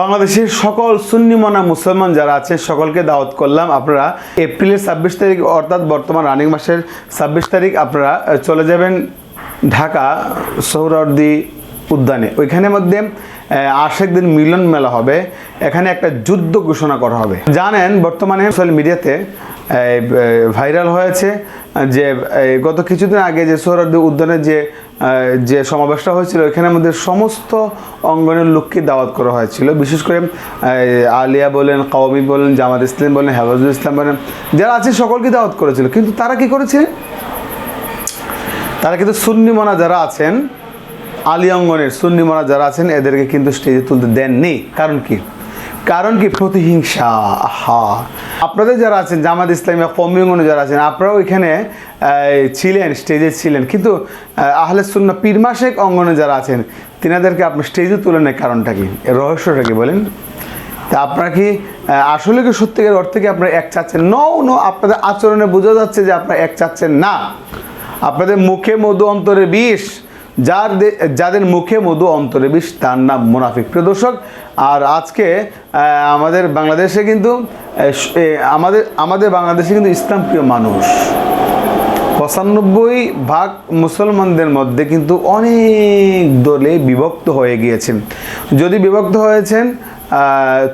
বাংলাদেশের সকল সুন্নি মনা মুসলমান যারা আছে সকলকে দাওয়াত করলাম। আপনারা এপ্রিলের 26 তারিখ অর্থাৎ বর্তমান রানিং মাসের 26 তারিখ আপনারা চলে যাবেন ঢাকা সোহরাওয়ার্দী উদ্যানে। ওইখানের মধ্যে আশেকদের মিলন মেলা হবে। এখানে একটা যুদ্ধ ঘোষণা করা হবে। জানেন বর্তমানে সোশ্যাল মিডিয়াতে ভাইরাল হয়েছে যে গত কিছুদিন আগে যে সোহরাওয়ার্দী উদ্যানে যে সমাবেশটা হয়েছিল এখানের মধ্যে সমস্ত অঙ্গনের লোককে দাওয়াত করা হয়েছিল। বিশেষ করে আলিয়া বলেন, কওমি বলেন, জামাত ইসলাম বলেন, হেফাজুল ইসলাম বলেন, যারা আছে সকলকে দাওয়াত করেছিল। কিন্তু তারা কি করেছে? তারা কিন্তু সুন্নি মনা যারা আছেন, আলী অঙ্গনের সুন্নি মনা যারা আছেন এদেরকে কিন্তু স্টেজে তুলতে দেননি। কারণ কি? প্রতিহিংসা। আপনাদের যারা আছেন জামাত ইসলামী কওমি অঙ্গনে যারা আছেন আপনারাও এখানে ছিলেন, স্টেজে ছিলেন, কিন্তু আহলে সুন্নাহ পীর মাশেক অঙ্গনে যারা আছেন তিনাদেরকে আপনি স্টেজে তুলে নেয় কারণটা কি? এর রহস্যটা কি বলেন? তা আপনারা কি আসলে কি সত্যিকার অর্থে কি আপনারা এক চাচ্ছেন? নো, আপনাদের আচরণে বোঝা যাচ্ছে যে আপনারা এক চাচ্ছেন না। আপনাদের মুখে মধু অন্তরে বিষ। যাদের মুখে মধু অন্তরে বিষ তার নাম মুনাফিক। প্রিয় দর্শক, আর আজকে আমাদের বাংলাদেশে কিন্তু ইসলাম প্রিয় মানুষ 95% মুসলমানদের মধ্যে কিন্তু অনেক দলে বিভক্ত হয়ে গিয়েছেন। যদি বিভক্ত হয়েছেন